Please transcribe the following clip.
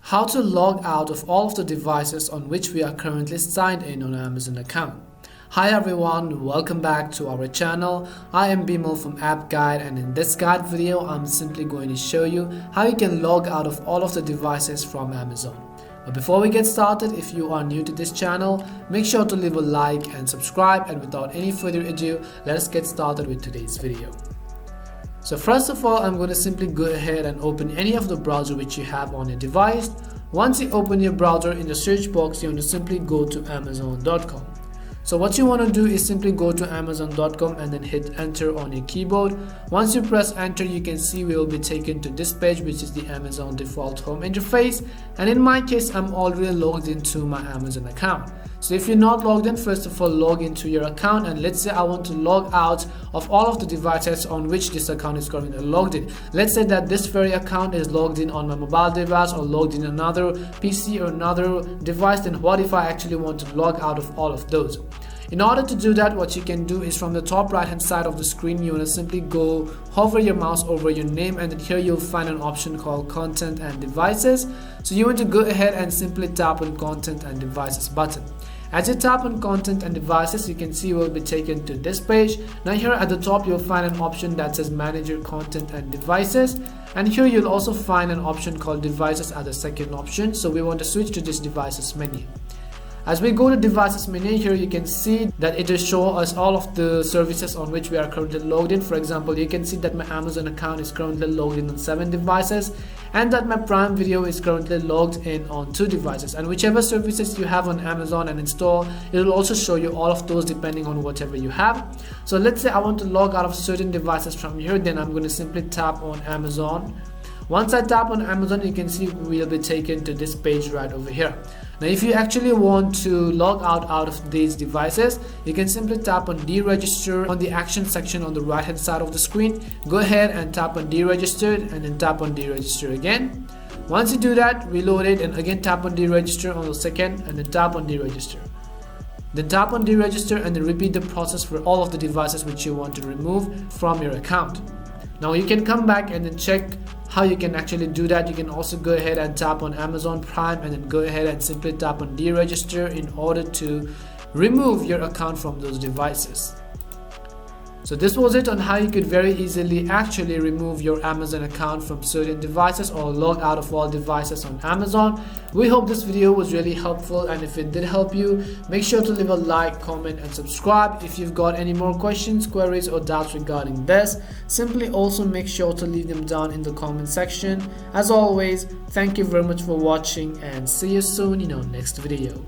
How to log out of all of the devices on which we are currently signed in on our Amazon account. Hi everyone, welcome back to our channel. I am Bimal from App Guide, and in this guide video I'm simply going to show you how you can log out of all of the devices from Amazon. But before we get started, if you are new to this channel, make sure to leave a like and subscribe, and without any further ado, let us get started with today's video. So first of all, I'm going to simply go ahead and open any of the browser which you have on your device. Once you open your browser, in the search box you want to simply go to amazon.com. So what you want to do is simply go to amazon.com and then hit enter on your keyboard. Once you press enter, you can see we will be taken to this page, which is the Amazon default home interface, and in my case I'm already logged into my Amazon account. So if you're not logged in, first of all log into your account, and let's say I want to log out of all of the devices on which this account is currently logged in. Let's say that this very account is logged in on my mobile device or logged in another PC or another device. Then what if I actually want to log out of all of those? In order to do that, what you can do is from the top right hand side of the screen, you want to simply go hover your mouse over your name, and then here you'll find an option called content and devices. So you want to go ahead and simply tap on content and devices button. As you tap on content and devices, you can see you will be taken to this page. Now here at the top you'll find an option that says manage your content and devices, and here you'll also find an option called devices as the second option. So we want to switch to this devices menu. As we go to devices menu, here you can see that it will show us all of the services on which we are currently logged in. For example, you can see that my Amazon account is currently logged in on 7 devices, and that my Prime Video is currently logged in on 2 devices. And whichever services you have on Amazon and install, it will also show you all of those depending on whatever you have. So let's say I want to log out of certain devices from here, then I'm going to simply tap on Amazon. Once I tap on Amazon, you can see we'll be taken to this page right over here. Now if you actually want to log out of these devices, you can simply tap on deregister on the action section on the right hand side of the screen. Go ahead and tap on deregister and then tap on deregister again. Once you do that, reload it and again tap on deregister on the second and then tap on deregister. Then tap on deregister and then repeat the process for all of the devices which you want to remove from your account. Now you can come back and then check how you can actually do that. You can also go ahead and tap on Amazon Prime and then go ahead and simply tap on deregister in order to remove your account from those devices. So this was it on how you could very easily actually remove your Amazon account from certain devices or log out of all devices on Amazon. We hope this video was really helpful, and if it did help you, make sure to leave a like, comment and subscribe. If you've got any more questions, queries or doubts regarding this, simply also make sure to leave them down in the comment section. As always, thank you very much for watching, and see you soon in our next video.